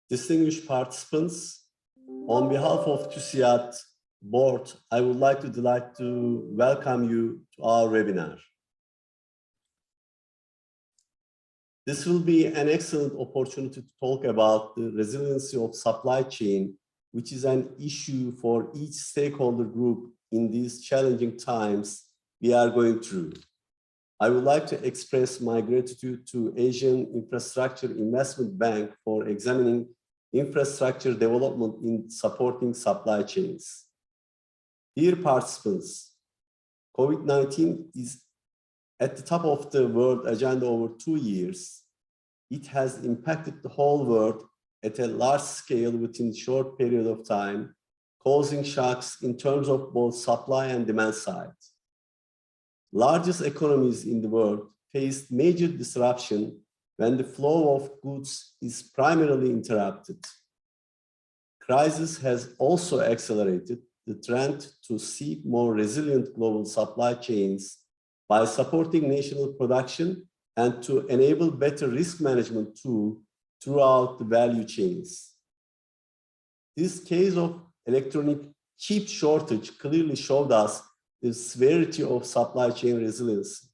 Distinguished participants, on behalf of TUSİAD board, I would like to welcome you to our webinar. This will be an excellent opportunity to talk about the resiliency of supply chain, which is an issue for each stakeholder group in these challenging times we are going through. I would like to express my gratitude to Asian Infrastructure Investment Bank for examining infrastructure development in supporting supply chains. Dear participants, COVID-19 is at the top of the world agenda over 2 years. It has impacted the whole world at a large scale within a short period of time, causing shocks in terms of both supply and demand side. Largest economies in the world faced major disruption when the flow of goods is primarily interrupted. Crisis has also accelerated the trend to seek more resilient global supply chains by supporting national production and to enable better risk management tools throughout the value chains. This case of electronic chip shortage clearly showed us the severity of supply chain resilience.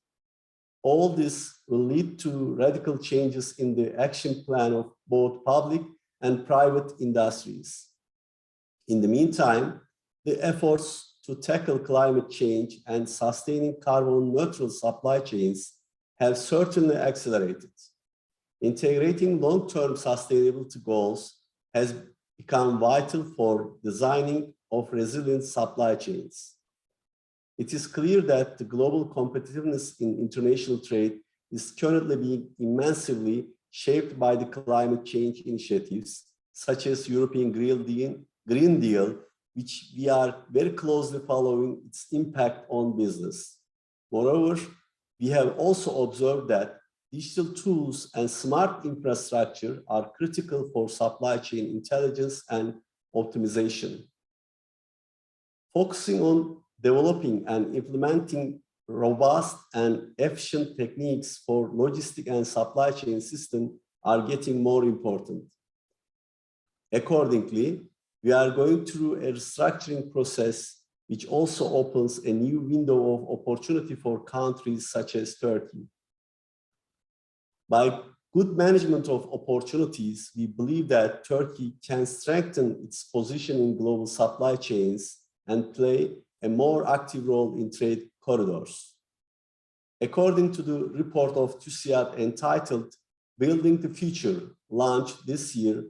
All this will lead to radical changes in the action plan of both public and private industries. In the meantime, the efforts to tackle climate change and sustaining carbon neutral supply chains have certainly accelerated. Integrating long-term sustainability goals has become vital for designing of resilient supply chains. It is clear that the global competitiveness in international trade is currently being immensely shaped by the climate change initiatives, such as European Green Deal, which we are very closely following its impact on business. Moreover, we have also observed that digital tools and smart infrastructure are critical for supply chain intelligence and optimization. Focusing on developing and implementing robust and efficient techniques for logistic and supply chain systems are getting more important. Accordingly, we are going through a restructuring process which also opens a new window of opportunity for countries such as Turkey. By good management of opportunities, we believe that Turkey can strengthen its position in global supply chains and play a more active role in trade corridors. According to the report of TÜSİAD entitled Building the Future, launched this year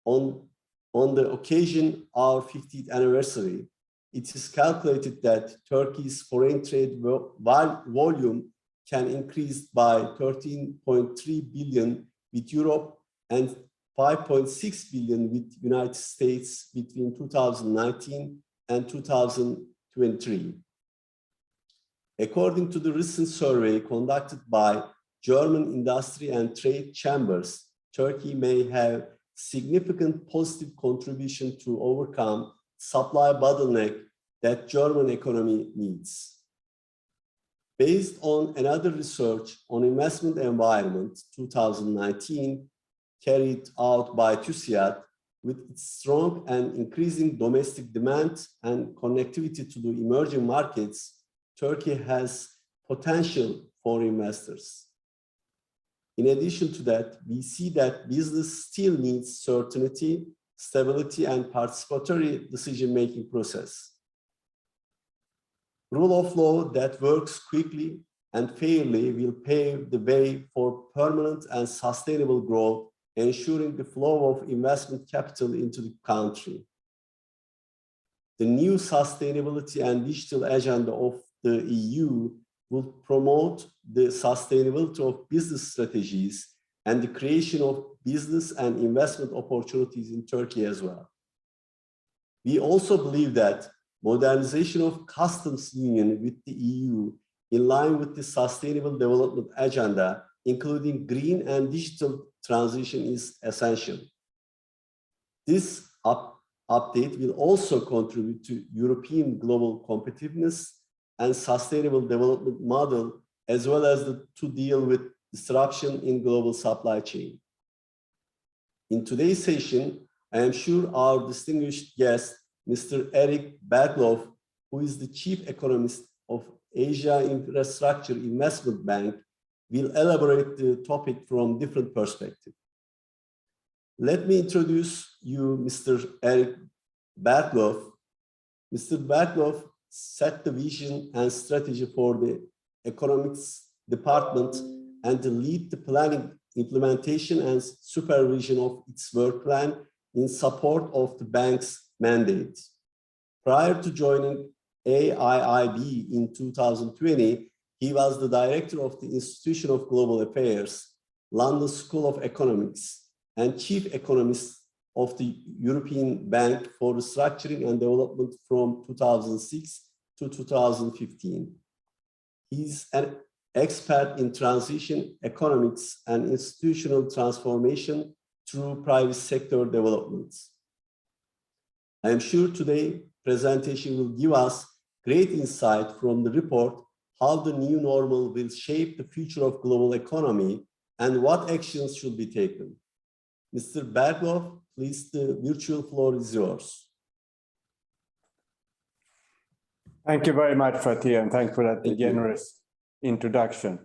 on the occasion of our 50th anniversary, it is calculated that Turkey's foreign trade volume can increase by 13.3 billion with Europe and 5.6 billion with the United States between 2019 and 2023. According to the recent survey conducted by German industry and trade chambers, Turkey may have significant positive contribution to overcome supply bottleneck that German economy needs. Based on another research on investment environment 2019 carried out by TÜSİAD, with its strong and increasing domestic demand and connectivity to the emerging markets, Turkey has potential for investors. In addition to that, we see that business still needs certainty, stability, and participatory decision-making process. Rule of law that works quickly and fairly will pave the way for permanent and sustainable growth, ensuring the flow of investment capital into the country. The new sustainability and digital agenda of the EU will promote the sustainability of business strategies and the creation of business and investment opportunities in Turkey as well. We also believe that modernization of customs union with the EU in line with the sustainable development agenda, including green and digital transition, is essential. This update will also contribute to European global competitiveness and sustainable development model, as well as to deal with disruption in global supply chain. In today's session, I am sure our distinguished guest, Mr. Eric Bergloff, who is the Chief Economist of Asia Infrastructure Investment Bank, will elaborate the topic from different perspectives. Let me introduce you, Mr. Eric Bergloff. Mr. Bergloff set the vision and strategy for the economics department and to lead the planning, implementation and supervision of its work plan in support of the bank's mandate. Prior to joining AIIB in 2020, he was the director of the Institution of Global Affairs, London School of Economics, and chief economist of the European Bank for Restructuring and Development from 2006 to 2015. He's an expert in transition economics and institutional transformation through private sector developments. I am sure today's presentation will give us great insight from the report how the new normal will shape the future of global economy and what actions should be taken. Mr. Bergloff, please, the virtual floor is yours. Thank you very much, Fatih, and thanks for that generous introduction.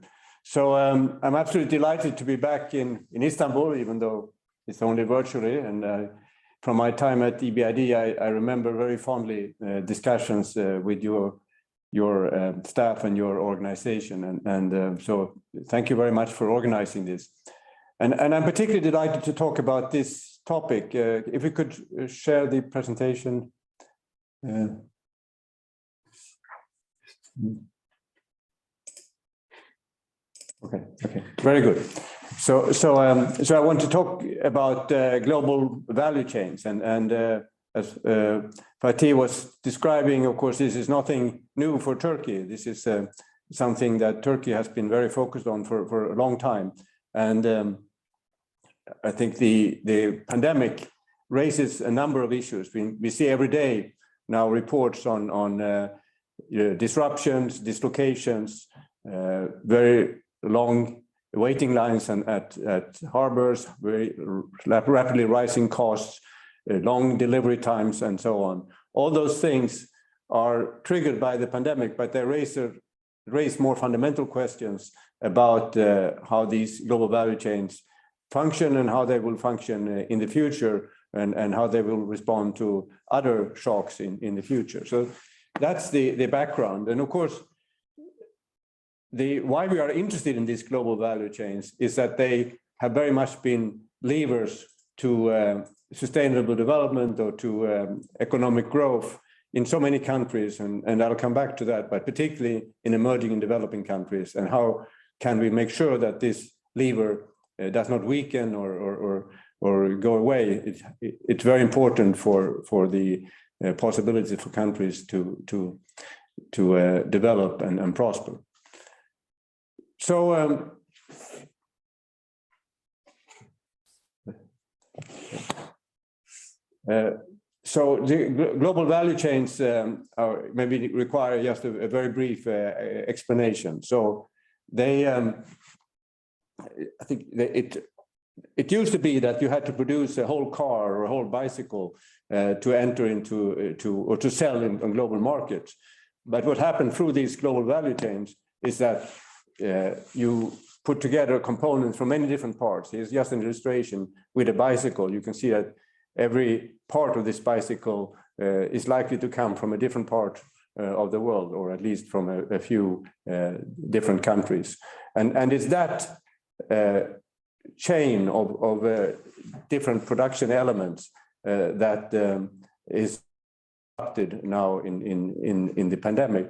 So I'm absolutely delighted to be back in Istanbul, even though it's only virtually. And from my time at EBRD, I remember very fondly discussions with your staff and your organization. And so thank you very much for organizing this. And I'm particularly delighted to talk about this topic. If we could share the presentation. Okay, very good. So I want to talk about global value chains, and as Fatih was describing, of course, this is nothing new for Turkey. This is something that Turkey has been very focused on for a long time, and I think the pandemic raises a number of issues. We see every day now reports on disruptions, dislocations, very long waiting lines and at harbors, very rapidly rising costs, long delivery times, and so on. All those things are triggered by the pandemic, but they raise more fundamental questions about how these global value chains function and how they will function in the future, and how they will respond to other shocks in the future. So that's the background. And of course, why we are interested in these global value chains is that they have very much been levers to sustainable development or to economic growth in so many countries, and I'll come back to that, but particularly in emerging and developing countries, and how can we make sure that this lever does not weaken or go away. It's very important for the possibility for countries to develop and prosper. So so the global value chains maybe require just a very brief explanation. So they, I think it used to be that you had to produce a whole car or a whole bicycle to enter into or to sell on global markets. But what happened through these global value chains is that you put together components from many different parts. Here's just an illustration with a bicycle. You can see that every part of this bicycle is likely to come from a different part of the world, or at least from a few different countries. And it's that chain of different production elements that is adopted now in the pandemic.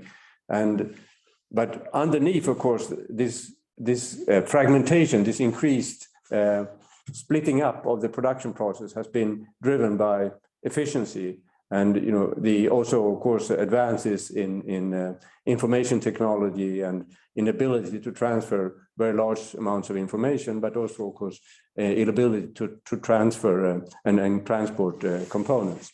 But underneath, of course, this fragmentation, this increased splitting up of the production process has been driven by efficiency, and also, of course, advances in information technology and inability to transfer very large amounts of information, but also, of course, inability to transfer and transport components.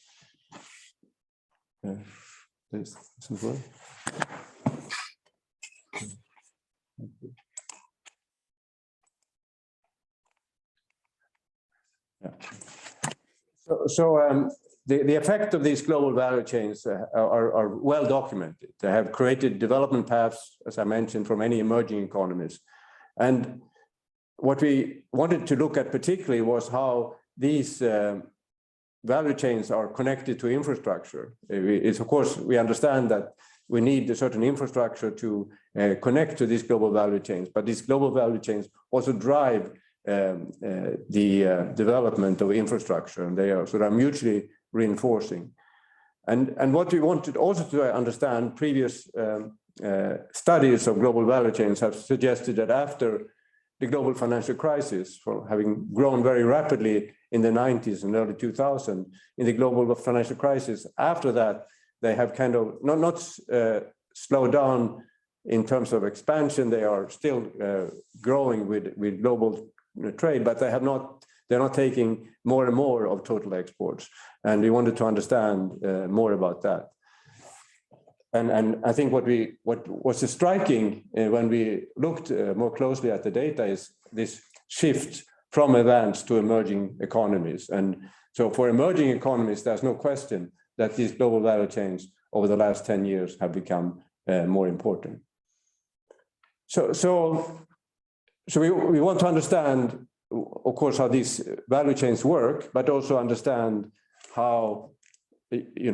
The effect of these global value chains are well documented. They have created development paths, as I mentioned, for many emerging economies. And what we wanted to look at particularly was how these value chains are connected to infrastructure. It's, of course, we understand that we need a certain infrastructure to connect to these global value chains, but these global value chains also drive the development of infrastructure, and they are sort of mutually reinforcing. And what we wanted also to understand, previous studies of global value chains have suggested that after the global financial crisis, for having grown very rapidly in the 90s and early 2000, in the global financial crisis, after that, they have kind of not slowed down in terms of expansion. They are still growing with global trade, but they're not taking more and more of total exports. And we wanted to understand more about that. And I think what was striking when we looked more closely at the data is this shift from advanced to emerging economies. And so for emerging economies, there's no question that these global value chains over the last 10 years have become more important. So we want to understand, of course, how these value chains work, but also understand how,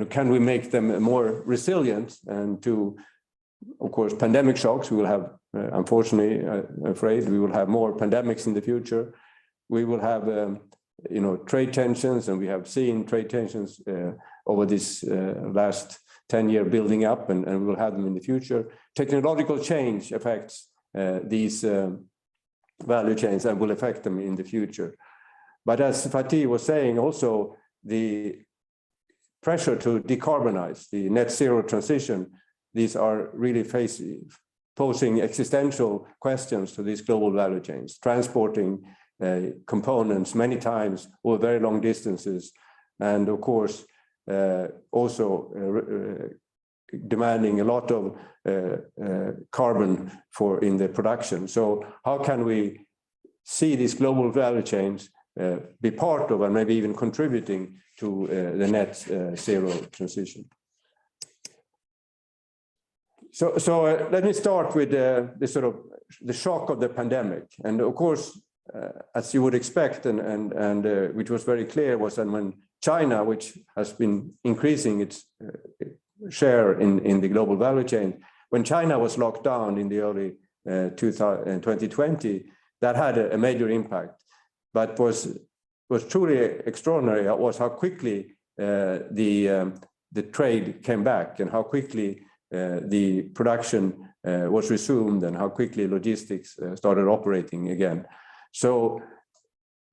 can we make them more resilient, and to, of course, pandemic shocks. We will have, unfortunately, afraid we will have more pandemics in the future. We will have, trade tensions, and we have seen trade tensions over this last 10-year building up, and we will have them in the future. Technological change affects these value chains and will affect them in the future. But as Fatih was saying, also the pressure to decarbonize, the net zero transition, these are really posing existential questions to these global value chains, transporting components many times over very long distances, and of course also demanding a lot of carbon in the production. So how can we see these global value chains be part of, and maybe even contributing to the net zero transition? So let me start with the shock of the pandemic. And of course, as you would expect, and which was very clear, was that when China, which has been increasing its share in the global value chain, when China was locked down in the early 2020, that had a major impact. But was truly extraordinary was how quickly the trade came back, and how quickly the production was resumed, and how quickly logistics started operating again. So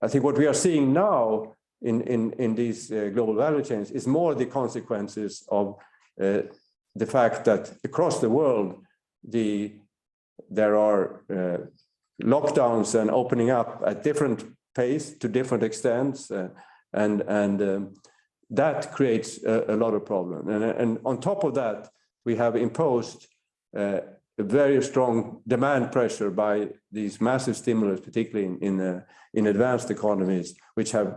I think what we are seeing now in these global value chains is more the consequences of the fact that across the world there are lockdowns and opening up at different pace to different extents, and that creates a lot of problem. And on top of that, we have imposed a very strong demand pressure by these massive stimulus, particularly in advanced economies, which have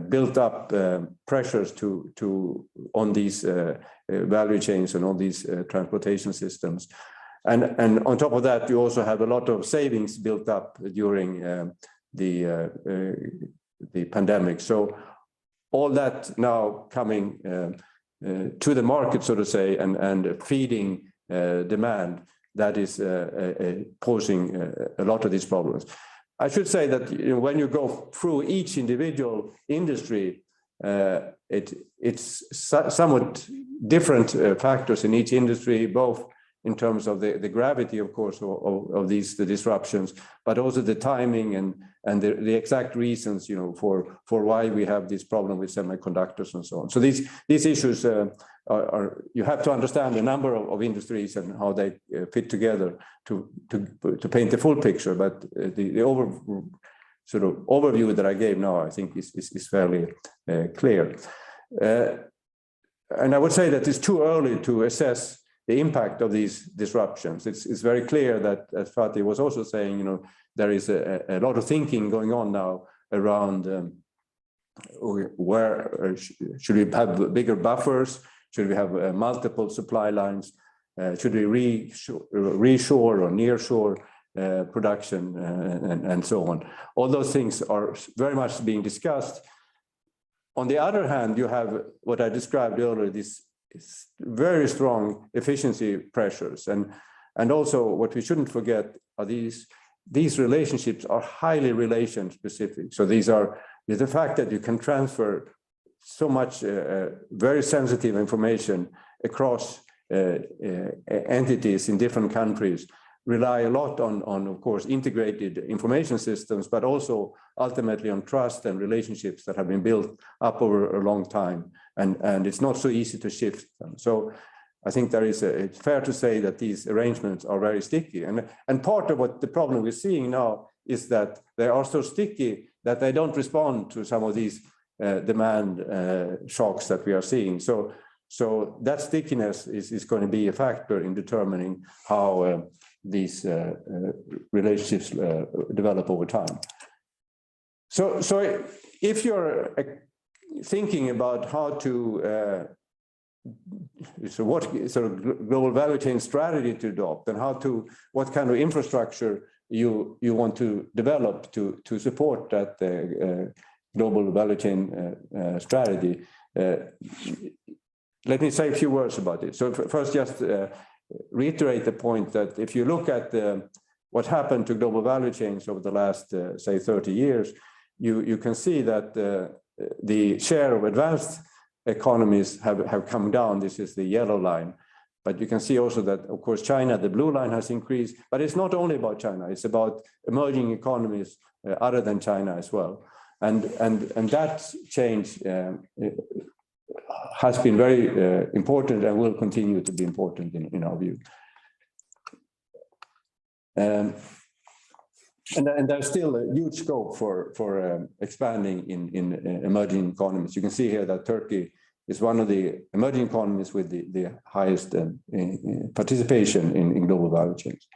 built up pressures on these value chains and on these transportation systems. And on top of that, you also have a lot of savings built up during the pandemic. So all that now coming to the market, so to say, and feeding demand, that is posing a lot of these problems. I should say that when you go through each individual industry, it's somewhat different factors in each industry, both in terms of the gravity, of course, of the disruptions, but also the timing and the exact reasons, for why we have this problem with semiconductors and so on. So these issues are you have to understand a number of industries and how they fit together to paint the full picture. But the overview that I gave now, I think, is fairly clear. And I would say that it's too early to assess the impact of these disruptions. It's very clear that, as Fatih was also saying, there is a lot of thinking going on now around where should we have bigger buffers? Should we have multiple supply lines? Should we reshore or nearshore production and so on? All those things are very much being discussed. On the other hand, you have what I described earlier, this very strong efficiency pressures. And also what we shouldn't forget are these relationships are highly relation specific. So these are the fact that you can transfer so much very sensitive information across entities in different countries rely a lot on, of course, integrated information systems, but also ultimately on trust and relationships that have been built up over a long time. And it's not so easy to shift them. So I think it's fair to say that these arrangements are very sticky. And part of what the problem we're seeing now is that they are so sticky that they don't respond to some of these demand shocks that we are seeing. So that stickiness is going to be a factor in determining how these relationships develop over time. So if you're thinking about how to, so what sort of global value chain strategy to adopt and what kind of infrastructure you want to develop to support that global value chain strategy, let me say a few words about it. So first, just reiterate the point that if you look at what happened to global value chains over the last, say, 30 years, you can see that the share of advanced economies have come down. This is the yellow line. But you can see also that, of course, China, the blue line has increased. But it's not only about China. It's about emerging economies other than China as well. And that change has been very important and will continue to be important in our view. And there's still a huge scope for expanding in emerging economies. You can see here that Turkey is one of the emerging economies with the highest participation in global value chains.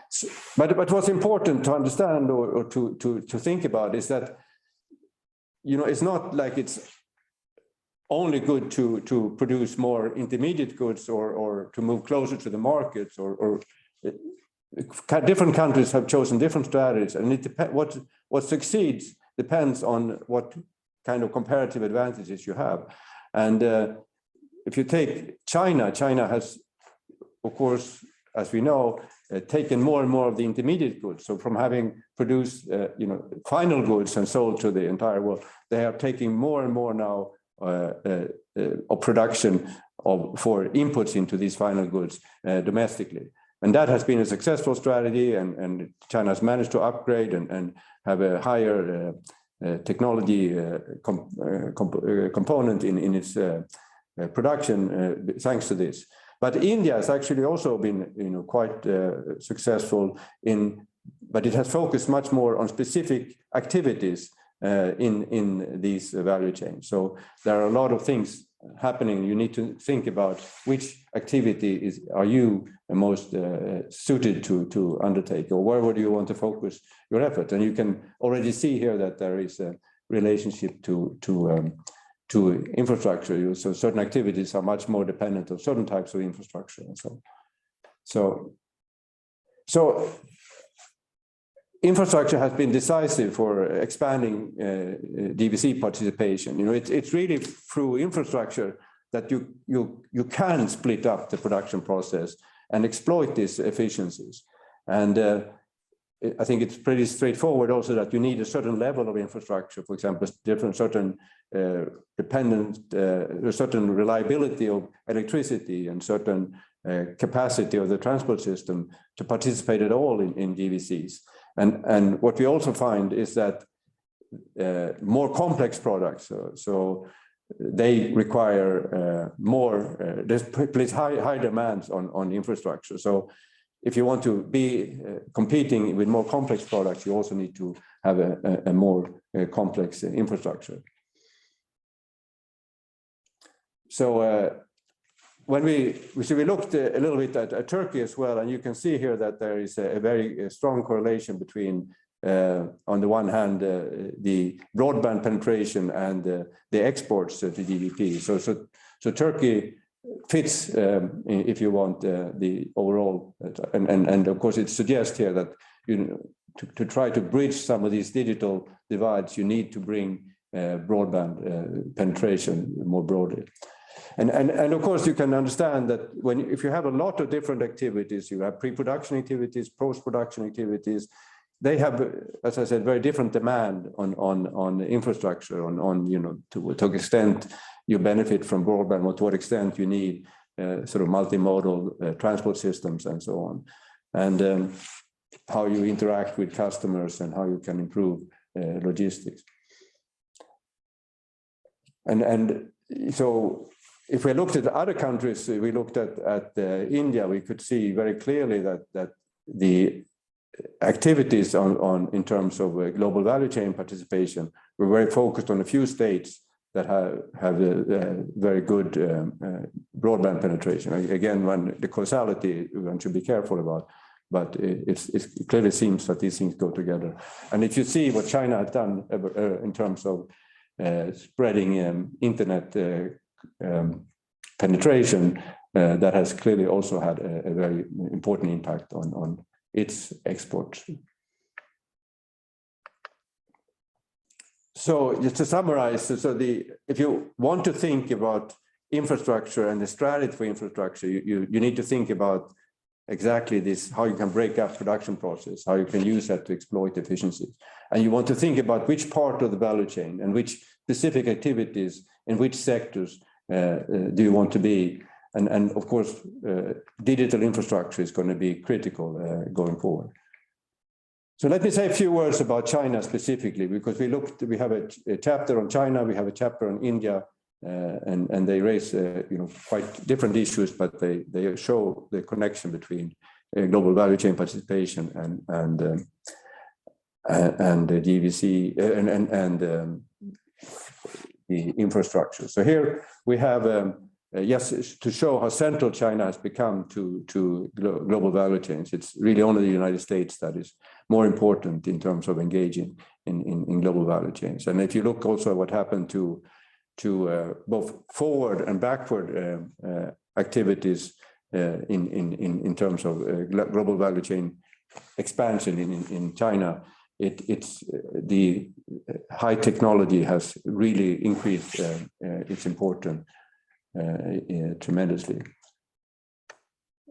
So, but what's important to understand or to think about is that, it's not like it's only good to produce more intermediate goods or to move closer to the markets or different countries have chosen different strategies, and what succeeds depends on what kind of comparative advantages you have. And if you take China has, of course, as we know, taken more and more of the intermediate goods. So from having produced, final goods and sold to the entire world, they are taking more and more now of production for inputs into these final goods domestically. And that has been a successful strategy, and China has managed to upgrade and have a higher technology component in its production thanks to this. But India has actually also been, quite successful but it has focused much more on specific activities in these value chains. So there are a lot of things happening. You need to think about which activity are you most suited to undertake, or where would you want to focus your effort. And you can already see here that there is a relationship to infrastructure. So certain activities are much more dependent on certain types of infrastructure and so infrastructure has been decisive for expanding DVC participation. It's really through infrastructure that you can split up the production process and exploit these efficiencies. And I think it's pretty straightforward also that you need a certain level of infrastructure, for example, certain certain reliability of electricity and certain capacity of the transport system to participate at all in DVCs. And what we also find is that more complex products, so they require more, there's high demands on infrastructure. So if you want to be competing with more complex products, you also need to have a more complex infrastructure. So when we looked a little bit at Turkey as well, and you can see here that there is a very strong correlation between on the one hand, the broadband penetration and the exports to GDP. So Turkey fits, if you want, the overall, and of course it suggests here that to try to bridge some of these digital divides, you need to bring broadband penetration more broadly. And of course you can understand that if you have a lot of different activities, you have pre-production activities, post-production activities, they have, as I said, very different demand on infrastructure, to what extent you benefit from broadband, to what extent you need sort of multimodal transport systems and so on, and how you interact with customers and how you can improve logistics. And so if we looked at other countries, we looked at India, we could see very clearly that the activities in terms of global value chain participation were very focused on a few states that have a very good broadband penetration. Again, the causality one should be careful about, but it clearly seems that these things go together. And if you see what China has done in terms of spreading internet penetration, that has clearly also had a very important impact on its exports. So just to summarize, if you want to think about infrastructure and the strategy for infrastructure, you need to think about exactly this, how you can break up production process, how you can use that to exploit efficiencies. And you want to think about which part of the value chain and which specific activities in which sectors do you want to be. And of course, digital infrastructure is going to be critical going forward. So let me say a few words about China specifically, because we have a chapter on China, we have a chapter on India, and they raise quite different issues, but they show the connection between global value chain participation and the GVC and the infrastructure. So here we have yes, to show how central China has become to global value chains. It's really only the United States that is more important in terms of engaging in global value chains. And if you look also at what happened to both forward and backward activities in terms of global value chain expansion in China, it's the high technology has really increased its importance tremendously.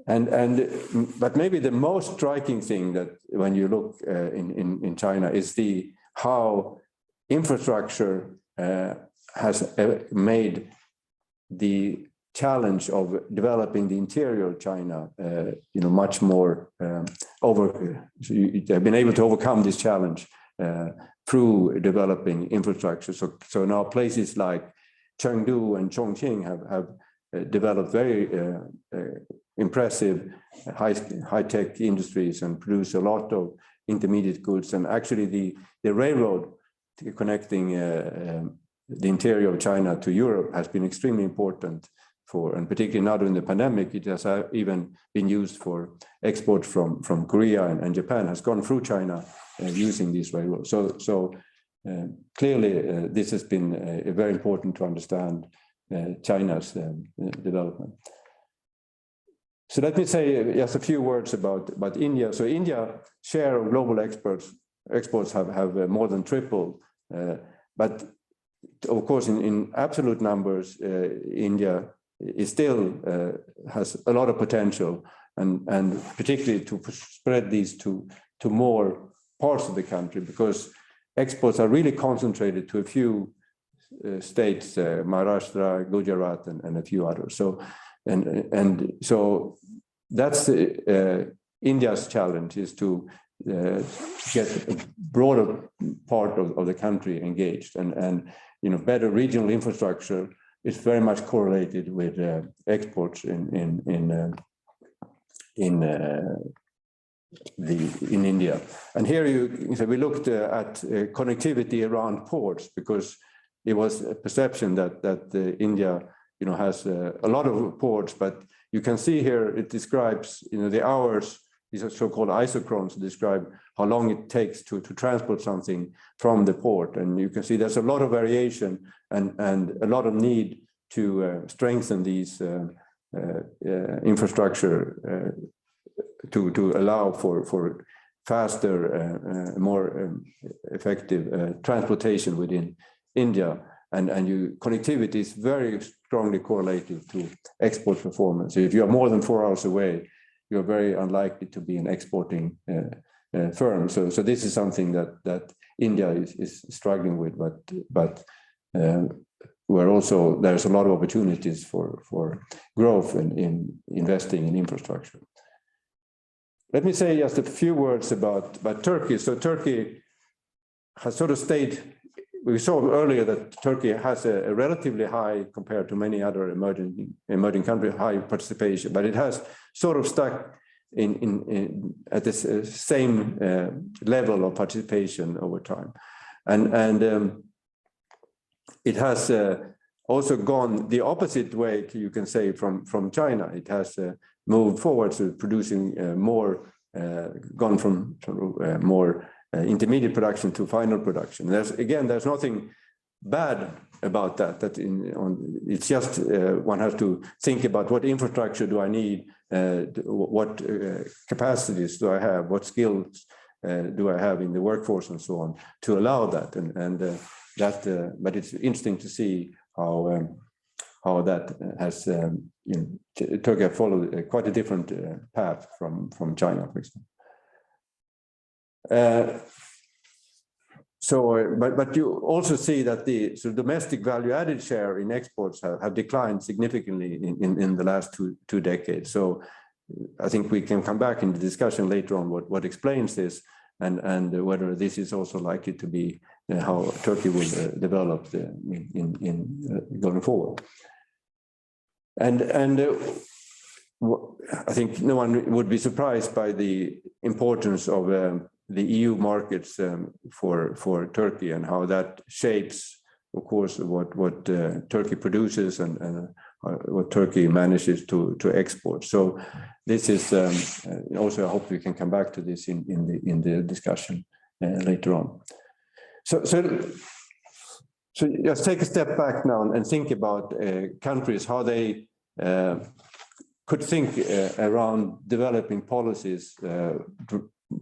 But maybe the most striking thing that when you look in China is how infrastructure has made the challenge of developing the interior of China, much more they've been able to overcome this challenge through developing infrastructure. So now places like Chengdu and Chongqing have developed very impressive high-tech industries and produce a lot of intermediate goods. And actually the railroad connecting the interior of China to Europe has been extremely important and particularly now during the pandemic, it has even been used for export from Korea and Japan has gone through China using these railroads. So clearly this has been very important to understand China's development. So let me say just a few words about India. So India's share of global exports have more than tripled, but of course in absolute numbers, India is still has a lot of potential, and particularly to spread these to more parts of the country, because exports are really concentrated to a few states, Maharashtra, Gujarat, and a few others. So so that's India's challenge, is to get a broader part of the country engaged, and better regional infrastructure is very much correlated with exports in India. And here we looked at connectivity around ports, because it was a perception that India has a lot of ports, but you can see here it describes the hours these are so-called isochrones to describe how long it takes to transport something from the port. And you can see there's a lot of variation and a lot of need to strengthen these infrastructure to allow for faster, more effective transportation within India. And connectivity is very strongly correlated to export performance. If you are more than 4 hours away, you're very unlikely to be an exporting firm. So this is something that India is struggling with, but where also there's a lot of opportunities for growth in investing in infrastructure. Let me say just a few words about Turkey. So Turkey has sort of stayed. We saw earlier that Turkey has a relatively high, compared to many other emerging countries, high participation, but it has sort of stuck at this same level of participation over time, and it has also gone the opposite way, you can say, from China. It has moved forward to producing more, gone from more intermediate production to final production. There's nothing bad about that. It's just one has to think about what infrastructure do I need, what capacities do I have, what skills do I have in the workforce and so on to allow that. But it's interesting to see how that has Turkey have followed quite a different path from China, for example. But you also see that the sort of domestic value-added share in exports have declined significantly in the last two decades. So I think we can come back in the discussion later on what explains this and whether this is also likely to be how Turkey will develop going forward. And I think no one would be surprised by the importance of the EU markets for Turkey and how that shapes, of course, what Turkey produces and what Turkey manages to export. So this is also, I hope we can come back to this in the discussion later on. So just take a step back now and think about countries, how they could think around developing policies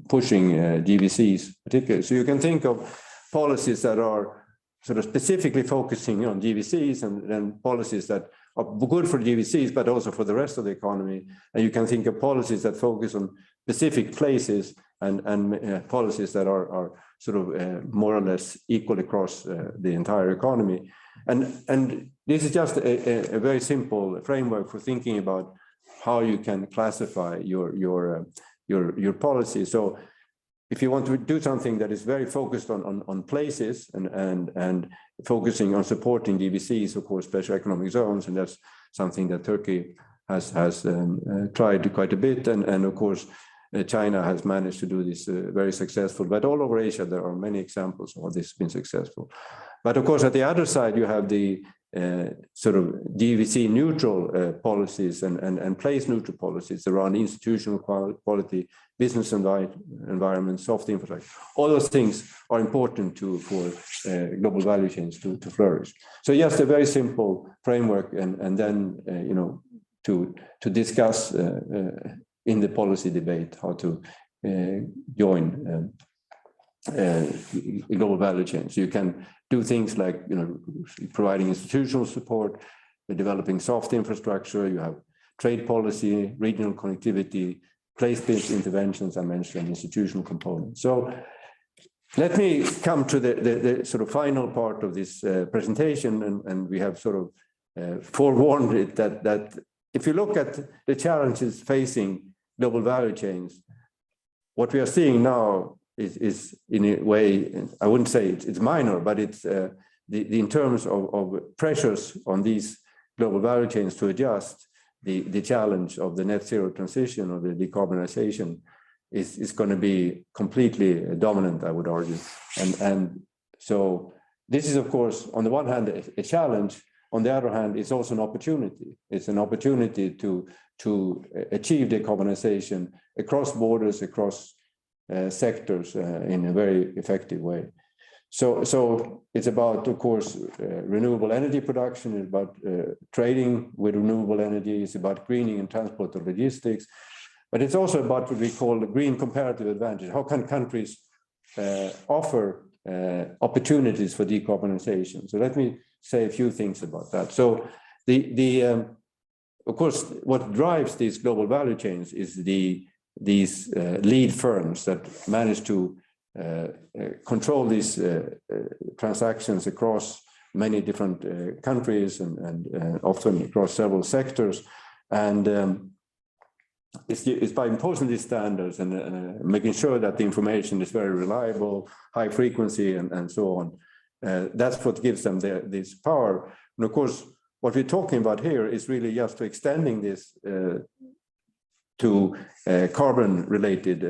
pushing GVCs particularly. So you can think of policies that are sort of specifically focusing on GVCs and policies that are good for GVCs, but also for the rest of the economy. And you can think of policies that focus on specific places and policies that are sort of more or less equal across the entire economy. And this is just a very simple framework for thinking about how you can classify your policy. So if you want to do something that is very focused on places and focusing on supporting GVCs, of course, special economic zones, and that's something that Turkey has tried quite a bit, and of course China has managed to do this very successful. But all over Asia there are many examples of this been successful. But of course at the other side you have the sort of GVC neutral policies and place neutral policies around institutional quality, business environment, soft infrastructure. All those things are important for global value chains to flourish. So just a very simple framework, and then to discuss in the policy debate how to join global value chains. So you can do things like providing institutional support, developing soft infrastructure. You have trade policy, regional connectivity, place-based interventions, I mentioned, institutional components. So let me come to the sort of final part of this presentation, and we have sort of forewarned it that if you look at the challenges facing global value chains, what we are seeing now is in a way, I wouldn't say it's minor, but it's in terms of pressures on these global value chains to adjust, the challenge of the net zero transition or the decarbonization is going to be completely dominant, I would argue. And so this is, of course, on the one hand, a challenge. On the other hand, it's also an opportunity. It's an opportunity to to achieve decarbonization across borders, across sectors in a very effective way. So it's about, of course, renewable energy production, it's about trading with renewable energy, it's about greening and transport and logistics, but it's also about what we call the green comparative advantage. How can countries offer opportunities for decarbonization? So let me say a few things about that. So of course, what drives these global value chains is these lead firms that manage to control these transactions across many different countries and often across several sectors. And it's by imposing these standards and making sure that the information is very reliable, high frequency, and so on. That's what gives them this power. And of course, what we're talking about here is really just extending this to carbon-related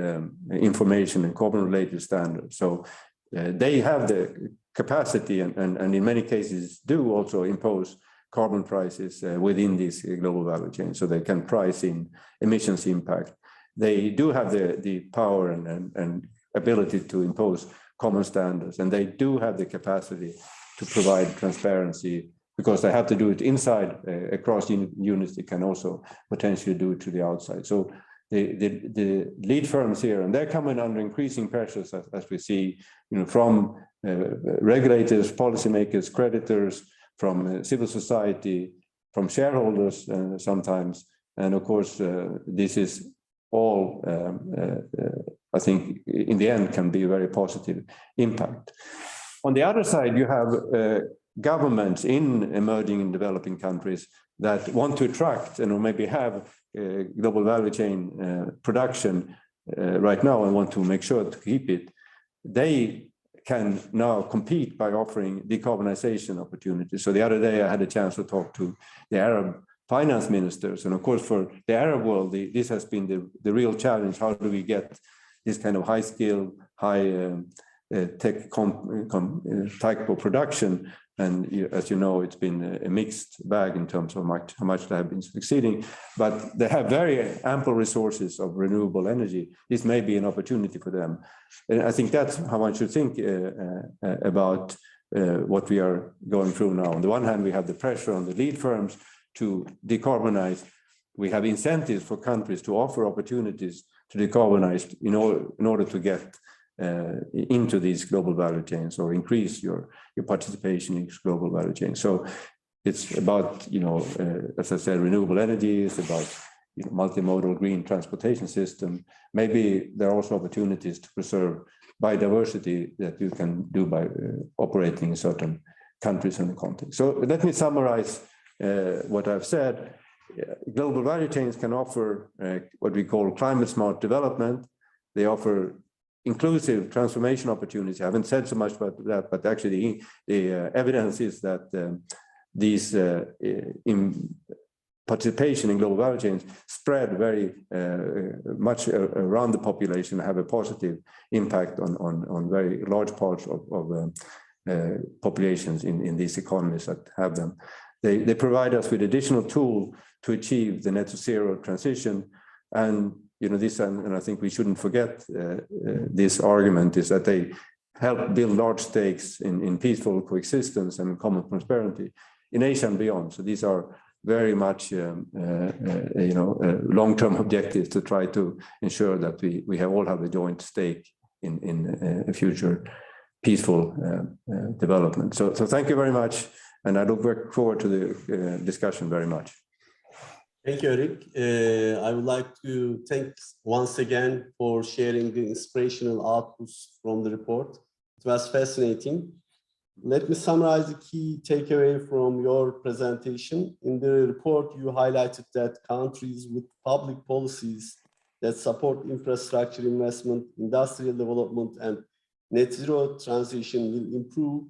information and carbon-related standards. So they have the capacity and in many cases do also impose carbon prices within these global value chains, so they can price in emissions impact. They do have the power and ability to impose common standards, and they do have the capacity to provide transparency, because they have to do it inside across units. They can also potentially do it to the outside. So the lead firms here, and they're coming under increasing pressures as we see, from regulators, policymakers, creditors, from civil society, from shareholders sometimes. And of course, this is all, I think, in the end can be a very positive impact. On the other side, you have governments in emerging and developing countries that want to attract and maybe have global value chain production right now and want to make sure to keep it. They can now compete by offering decarbonization opportunities. So the other day I had a chance to talk to the Arab finance ministers. And of course, for the Arab world, this has been the real challenge. How do we get this kind of high skill, high tech type of production? And as you know, it's been a mixed bag in terms of how much they have been succeeding, but they have very ample resources of renewable energy. This may be an opportunity for them. And I think that's how one should think about what we are going through now. On the one hand, we have the pressure on the lead firms to decarbonize. We have incentives for countries to offer opportunities to decarbonize in order to get into these global value chains or increase your participation in global value chains. So it's about, as I said, renewable energy, it's about multimodal green transportation system. Maybe there are also opportunities to preserve biodiversity that you can do by operating in certain countries and context. So let me summarize what I've said. Global value chains can offer what we call climate smart development. They offer inclusive transformation opportunities. I haven't said so much about that, but actually the evidence is that these participation in global value chains spread very much around the population, have a positive impact on very large parts of populations in these economies that have them. They provide us with additional tool to achieve the net zero transition. And this, and I think we shouldn't forget this argument, is that they help build large stakes in peaceful coexistence and common prosperity in Asia and beyond. So these are very much long-term objectives to try to ensure that we all have a joint stake in a future peaceful development. So thank you very much, and I look forward to the discussion very much. Thank you, Eric. I would like to thank once again for sharing the inspirational outputs from the report. It was fascinating. Let me summarize the key takeaway from your presentation. In the report, you highlighted that countries with public policies that support infrastructure investment, industrial development, and net zero transition will improve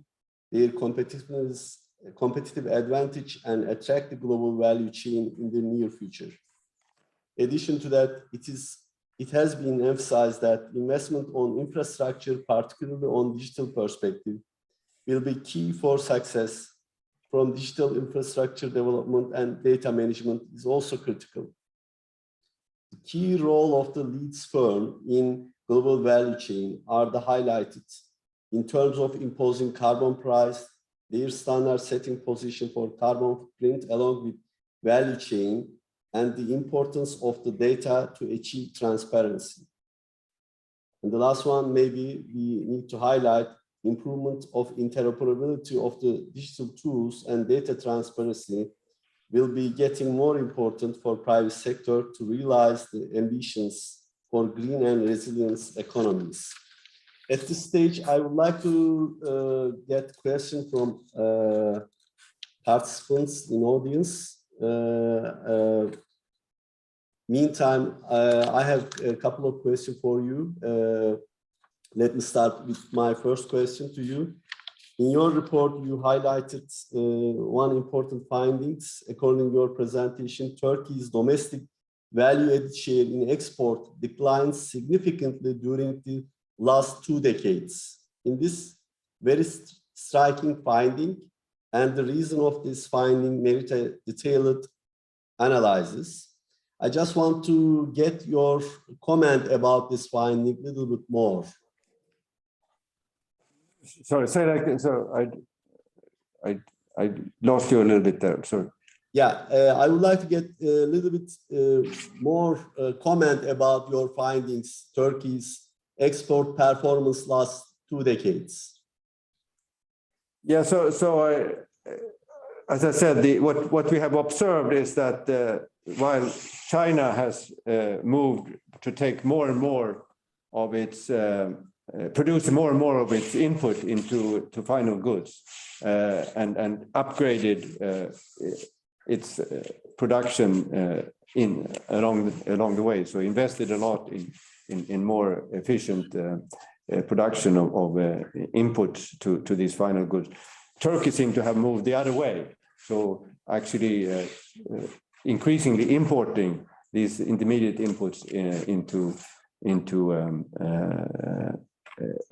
their competitive advantage and attract the global value chain in the near future. In addition to that, it has been emphasized that investment on infrastructure, particularly on digital perspective, will be key for success. From digital infrastructure development and data management is also critical. the key role of the leads firm in global value chain are highlighted in terms of imposing carbon price, their standard setting position for carbon footprint along with value chain, and the importance of the data to achieve transparency. And the last one, maybe we need to highlight improvement of interoperability of the digital tools and data transparency will be getting more important for private sector to realize the ambitions for green and resilient economies. At this stage, I would like to get questions from participants in audience. Meantime, I have a couple of questions for you. Let me start with my first question to you. In your report, you highlighted one important findings. According to your presentation, Turkey's domestic value-added share in export declined significantly during the last 2 decades. In this very striking finding, and the reason of this finding merit a detailed analysis. I just want to get your comment about this finding a little bit more. Sorry, say that again. So I lost you a little bit there. Sorry. Yeah, I would like to get a little bit more comment about your findings, Turkey's export performance last 2 decades. Yeah, so as I said, what we have observed is that while China has moved to take more and more of its produce more and more of its input into final goods and upgraded its production along the way. So invested a lot in more efficient production of inputs to these final goods. Turkey seemed to have moved the other way. So actually increasingly importing these intermediate inputs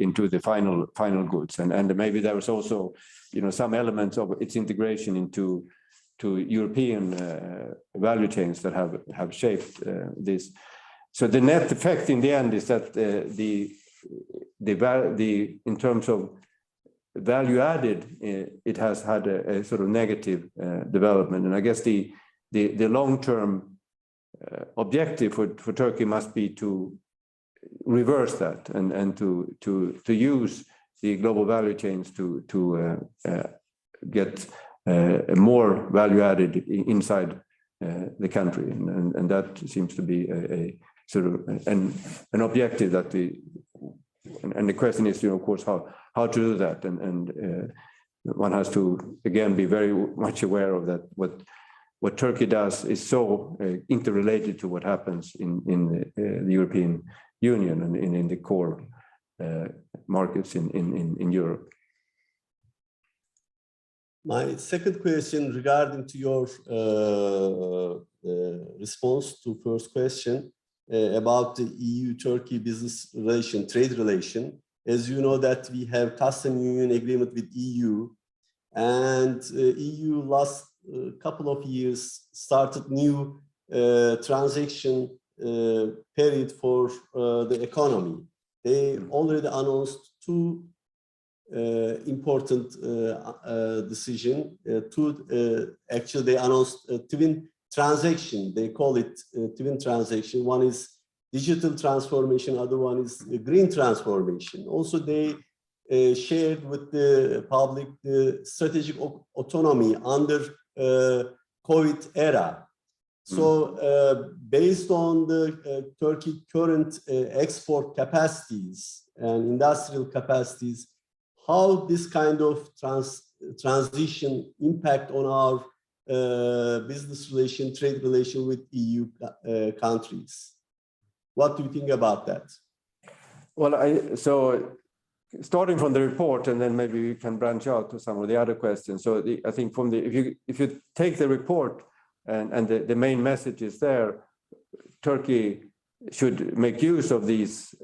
into the final goods, and maybe there was also, some elements of its integration into European value chains that have shaped this. So the net effect in the end is that in terms of value added, it has had a sort of negative development, and I guess the long-term objective for Turkey must be to reverse that and to use the global value chains to get more value added inside the country, and that seems to be a sort of an objective that and the question is, of course, how to do that, and one has to again be very much aware of that. What Turkey does is so interrelated to what happens in the European Union and in the core markets in Europe. My second question regarding to your response to first question about the EU-Turkey business relation, trade relation. As you know that we have custom union agreement with EU, and EU last couple of years started new transaction period for the economy. They already announced 2 important decision. Actually, they announced twin transaction. They call it twin transaction. One is digital transformation, other one is green transformation. Also, they shared with the public the strategic autonomy under COVID era. So based on the Turkey current export capacities and industrial capacities, how this kind of transition impact on our business relation, trade relation with EU countries? What do you think about that? Well, so starting from the report, and then maybe we can branch out to some of the other questions. So I think from if you take the report and the main message is there, Turkey should make use of these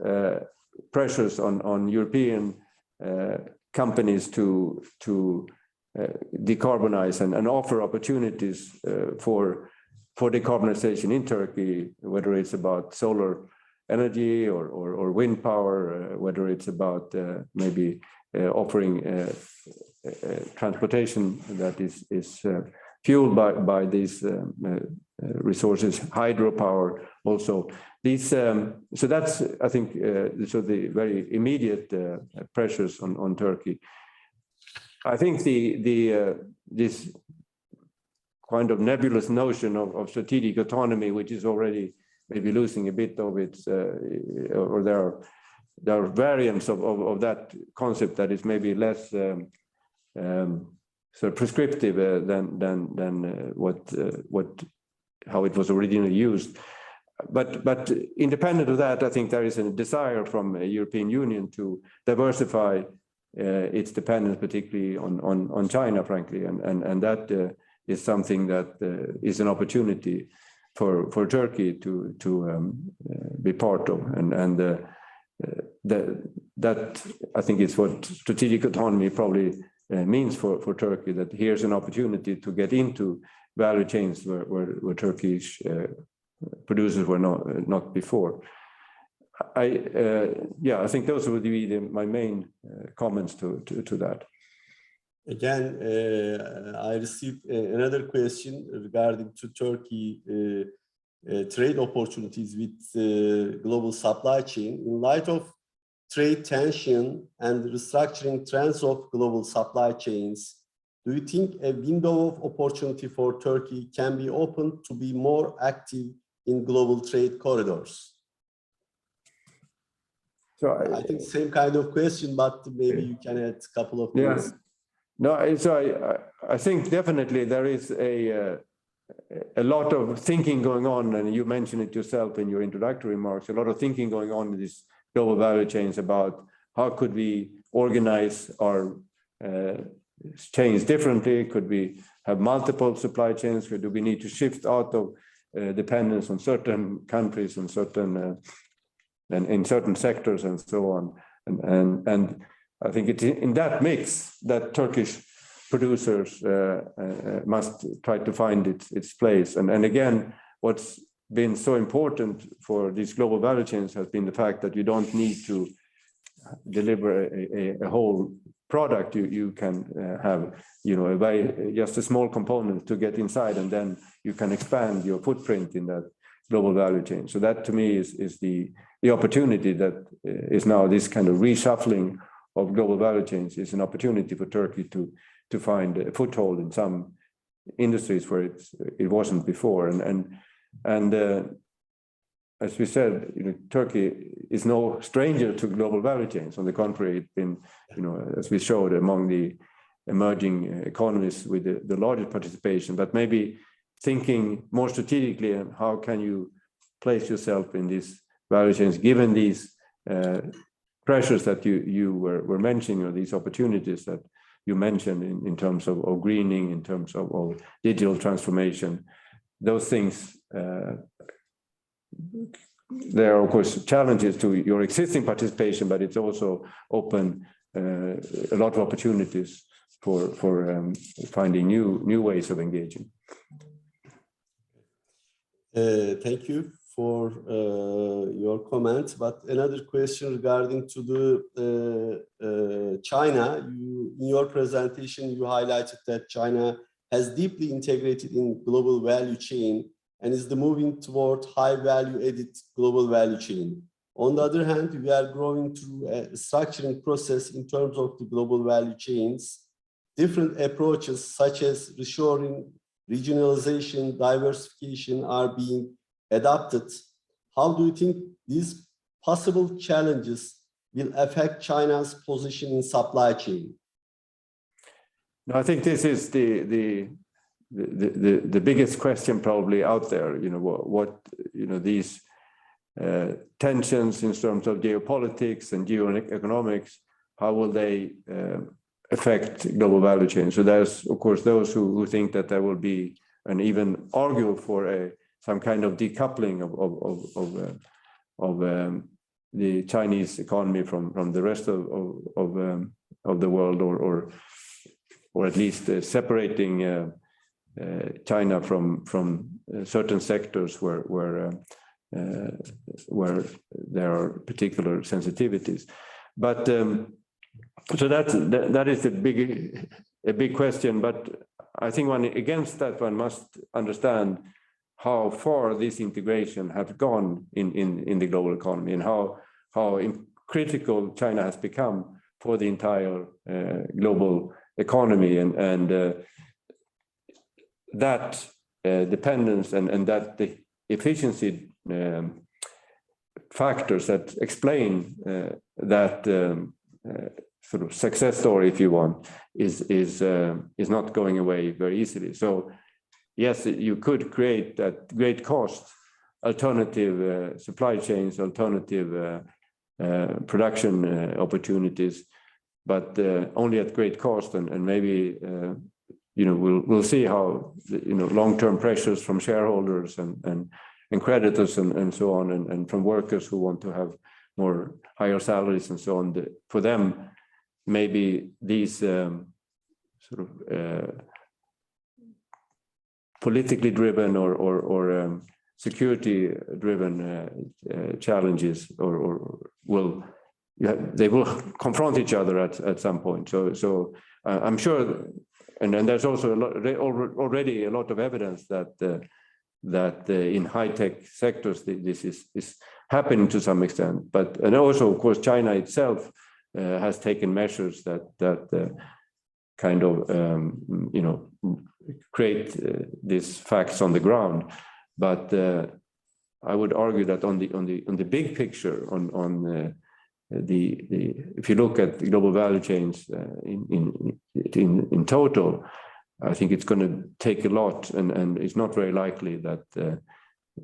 pressures on European companies to decarbonize and offer opportunities for for decarbonization in Turkey, whether it's about solar energy or wind power, whether it's about maybe offering transportation that is fueled by these resources, hydropower also. These, so that's, I think, so the very immediate pressures on Turkey. I think this kind of nebulous notion of strategic autonomy, which is already maybe losing a bit of its, or there are variants of that concept that is maybe less sort of prescriptive than how it was originally used. But independent of that, I think there is a desire from the European Union to diversify its dependence, particularly on China, frankly, and that is something that is an opportunity for Turkey to be part of, and that I think is what strategic autonomy probably means for Turkey. That here's an opportunity to get into value chains where Turkish producers were not before. I think those would be my main comments to that. Again, I received another question regarding to Turkey trade opportunities with global supply chain. In light of trade tension and restructuring trends of global supply chains, do you think a window of opportunity for Turkey can be opened to be more active in global trade corridors? So I think same kind of question, but maybe you can add a couple of minutes. Yeah. No, so I think definitely there is a lot of thinking going on, and you mentioned it yourself in your introductory remarks, a lot of thinking going on in these global value chains about how could we organize our chains differently? Could we have multiple supply chains? Do we need to shift out of dependence on certain countries and certain and in certain sectors and so on? And I think it's in that mix that Turkish producers must try to find its place. And again, what's been so important for these global value chains has been the fact that you don't need to deliver a whole product. You can have, just a small component to get inside, and then you can expand your footprint in that global value chain. So that to me is the opportunity that is now this kind of reshuffling of global value chains is an opportunity for Turkey to find a foothold in some industries where it wasn't before. And as we said, Turkey is no stranger to global value chains. On the contrary, it's been, as we showed, among the emerging economies with the largest participation. But maybe thinking more strategically on how can you place yourself in these value chains, given these pressures that you were mentioning, or these opportunities that you mentioned in terms of greening, in terms of digital transformation. Those things, there are of course challenges to your existing participation, but it's also open a lot of opportunities for finding new ways of engaging. Thank you for your comment. But another question regarding to the China. In your presentation, you highlighted that China has deeply integrated in global value chain and is moving toward high value added global value chain. On the other hand, we are growing through a structuring process in terms of the global value chains. Different approaches such as reshoring, regionalization, diversification are being adopted. How do you think these possible challenges will affect China's position in supply chain? No, I think this is the biggest question probably out there. These tensions in terms of geopolitics and geoeconomics, how will they affect global value chain? So there's of course those who think that there will be, and even argue for some kind of decoupling of the Chinese economy from the rest of the world, or at least separating China from certain sectors where there are particular sensitivities. But so that is a big question. But I think against that one must understand how far this integration has gone in the global economy, and how critical China has become for the entire global economy, and that dependence and that the efficiency factors that explain that sort of success story, if you want, is not going away very easily. So yes, you could create at great cost alternative supply chains, alternative production opportunities, but only at great cost, and maybe we'll see how long-term pressures from shareholders and creditors and so on, and from workers who want to have more higher salaries and so on. For them, maybe these sort of politically driven or security driven challenges they will confront each other at some point. So I'm sure, and there's also already a lot of evidence that in high-tech sectors this is happening to some extent. And also, of course, China itself has taken measures that kind of create these facts on the ground. But I would argue that on the big picture, if you look at the global value chains in total, I think it's going to take a lot, and it's not very likely that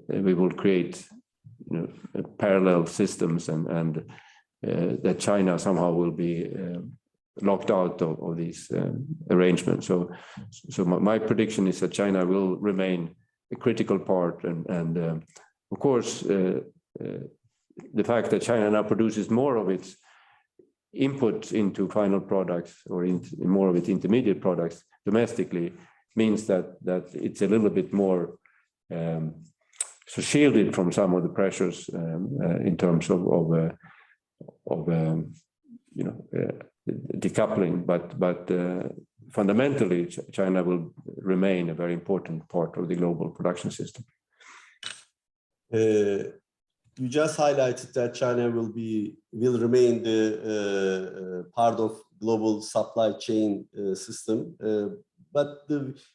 we will create parallel systems and that China somehow will be locked out of these arrangements. So my prediction is that China will remain a critical part, and of course the fact that China now produces more of its input into final products or more of its intermediate products domestically means that it's a little bit more so shielded from some of the pressures in terms of decoupling, but fundamentally China will remain a very important part of the global production system. You just highlighted that China will remain the part of global supply chain system, but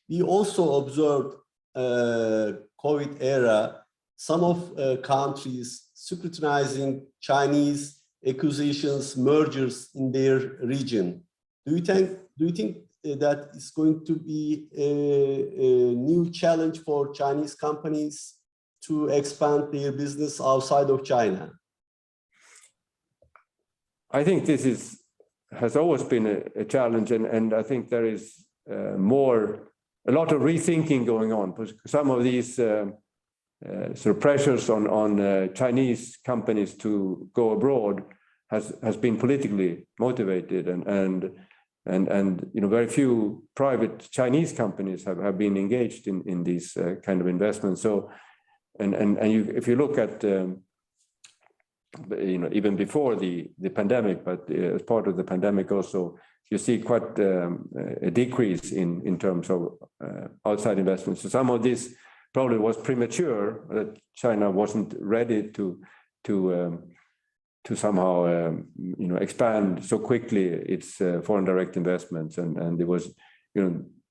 we also observed COVID era some of countries scrutinizing Chinese acquisitions, mergers in their region. Do you think that is going to be a new challenge for Chinese companies to expand their business outside of China? I think this has always been a challenge, and I think there is a lot of rethinking going on. Some of these sort of pressures on Chinese companies to go abroad has been politically motivated, and very few private Chinese companies have been engaged in these kind of investments. So, if you look at even before the pandemic, but as part of the pandemic also, you see quite a decrease in terms of outside investments. So some of this probably was premature, that China wasn't ready to somehow expand so quickly its foreign direct investments, and there was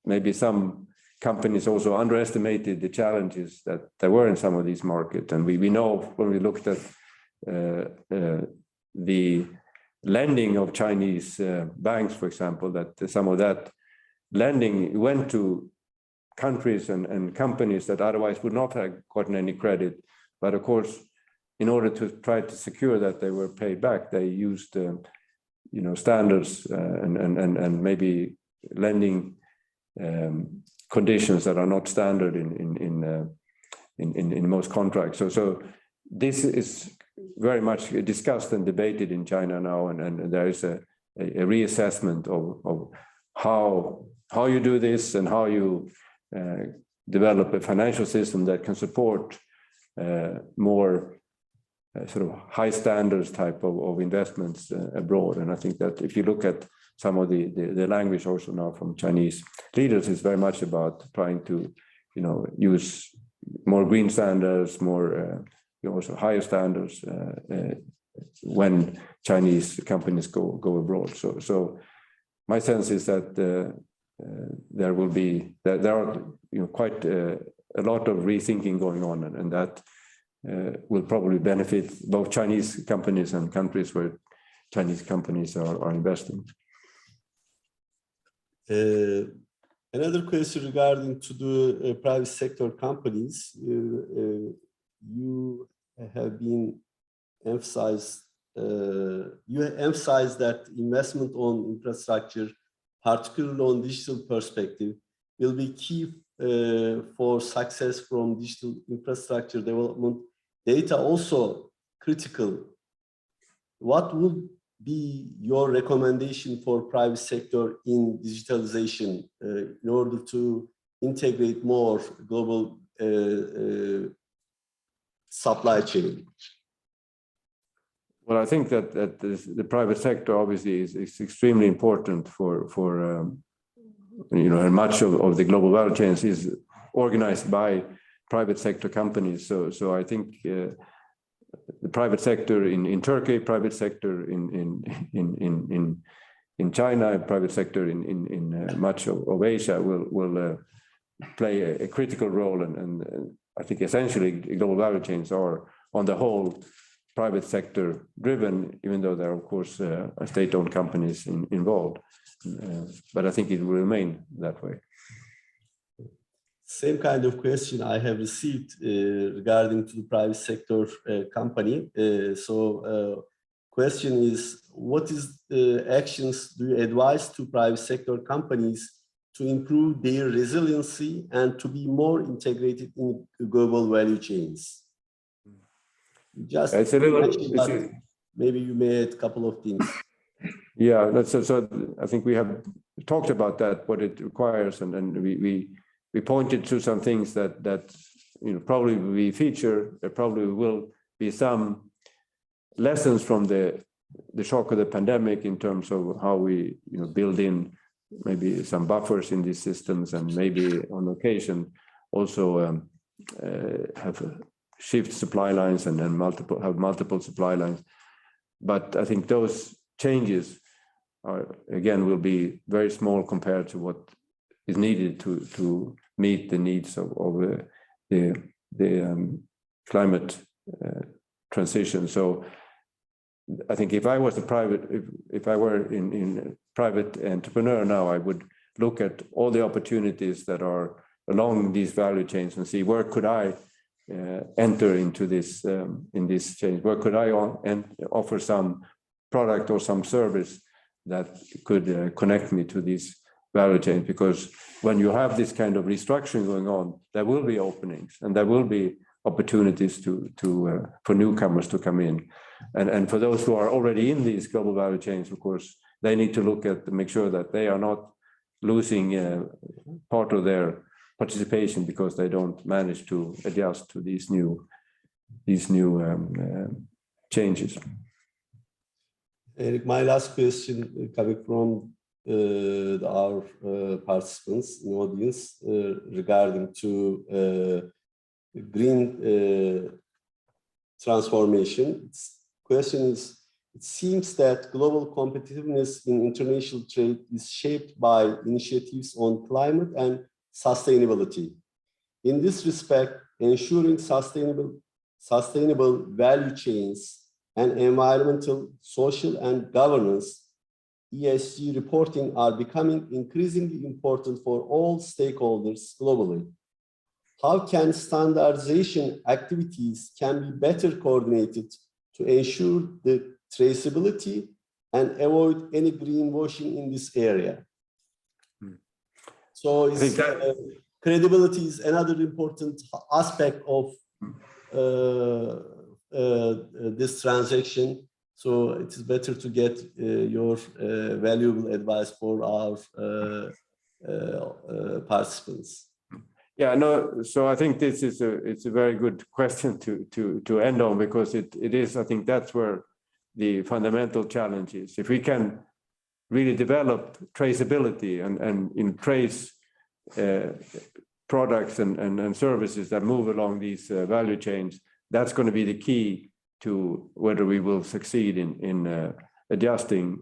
maybe some companies also underestimated the challenges that there were in some of these markets. And we know when we looked at the lending of Chinese banks, for example, that some of that lending went to countries and companies that otherwise would not have gotten any credit. But of course, in order to try to secure that they were paid back, they used standards and maybe lending conditions that are not standard in most contracts. So this is very much discussed and debated in China now, and there is a reassessment of how you do this and how you develop a financial system that can support more sort of high standards type of investments abroad. And I think that if you look at some of the language also now from Chinese leaders, is very much about trying to, use more green standards, more also higher standards when Chinese companies go abroad. So my sense is that there are quite a lot of rethinking going on, and that will probably benefit both Chinese companies and countries where Chinese companies are investing. Another question regarding to the private sector companies. You have been emphasized. You emphasize that investment on infrastructure, particularly on digital perspective, will be key for success from digital infrastructure development. Data also critical. What would be your recommendation for private sector in digitalization in order to integrate more global supply chain? Well, I think that the private sector obviously is extremely important for and much of the global value chains is organized by private sector companies. So I think the private sector in Turkey, private sector in China, private sector in much of Asia will play a critical role, and I think essentially global value chains are on the whole private sector driven, even though there are of course state-owned companies involved, but I think it will remain that way. Same kind of question I have received regarding to the private sector company. Question is, what is the actions do you advise to private sector companies to improve their resiliency and to be more integrated in global value chains? Just it's a little, maybe you may add a couple of things. Yeah, so I think we have talked about that, what it requires, and we pointed to some things that probably we feature. There probably will be some lessons from the shock of the pandemic in terms of how we build in maybe some buffers in these systems, and maybe on occasion also have shift supply lines and then multiple supply lines. But I think those changes will be very small compared to what is needed to meet the needs of the climate transition. So I think if I was if I were in private entrepreneur now, I would look at all the opportunities that are along these value chains and see where could I enter into this in this chain, where could I offer some product or some service that could connect me to these value chains. Because when you have this kind of restructuring going on, there will be openings and there will be opportunities for newcomers to come in, and for those who are already in these global value chains, of course, they need to look at to make sure that they are not losing part of their participation because they don't manage to adjust to these new changes. Eric, my last question coming from our participants in the audience regarding to green transformation. Question is, it seems that global competitiveness in international trade is shaped by initiatives on climate and sustainability. In this respect, ensuring sustainable value chains and environmental, social, and governance ESG reporting are becoming increasingly important for all stakeholders globally. How can standardization activities can be better coordinated to ensure the traceability and avoid any greenwashing in this area? So credibility is another important aspect of this transaction. So it is better to get your valuable advice for our participants. Yeah, no, so I think this is it's a very good question to end on, because it is, I think that's where the fundamental challenge is. If we can really develop traceability and trace products and services that move along these value chains, that's going to be the key to whether we will succeed in adjusting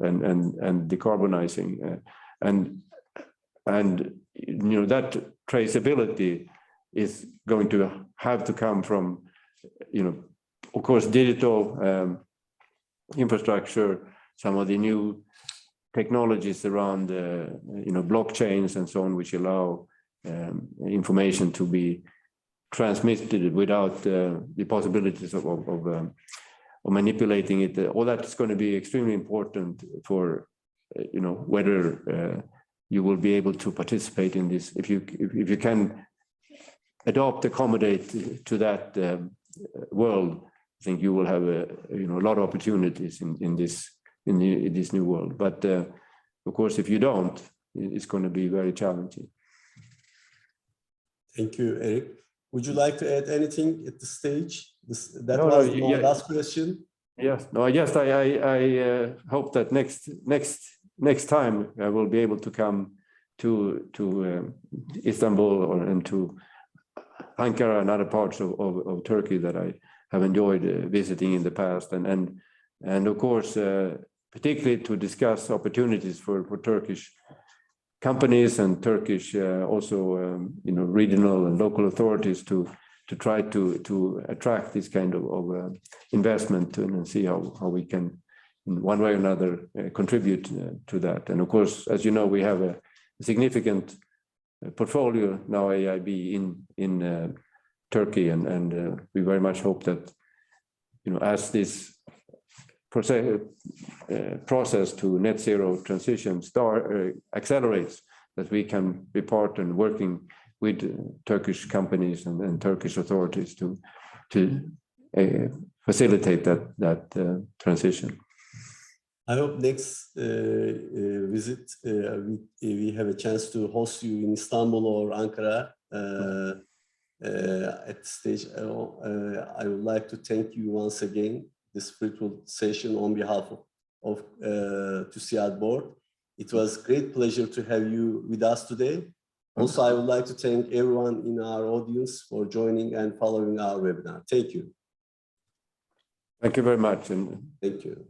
and decarbonizing. And you know, that traceability is going to have to come from, you know, of course, digital infrastructure, some of the new technologies around, you know, blockchains and so on, which allow information to be transmitted without the possibilities of manipulating it. All that is going to be extremely important for, you know, whether you will be able to participate in this. If you can accommodate to that world, I think you will have you know, a lot of opportunities in this new world. But of course, if you don't, it's going to be very challenging. Thank you, Eric. Would you like to add anything at this stage? That was my last question. Yes. No. Yes. I hope that next time I will be able to come to Istanbul and to Ankara and other parts of Turkey that I have enjoyed visiting in the past, and of course particularly to discuss opportunities for Turkish companies and Turkish also you know, regional and local authorities to try to attract this kind of investment and see how we can in one way or another contribute to that. And of course, as you know, we have a significant portfolio now, AIB, in Turkey, and we very much hope that, you know, as this process to net zero transition accelerates, that we can be part and working with Turkish companies and Turkish authorities to facilitate that transition. I hope next visit we have a chance to host you in Istanbul or Ankara. At this stage, I would like to thank you once again this fruitful session on behalf of TUSİAD board. It was a great pleasure to have you with us today. Also, I would like to thank everyone in our audience for joining and following our webinar. Thank you. Thank you very much. And thank you.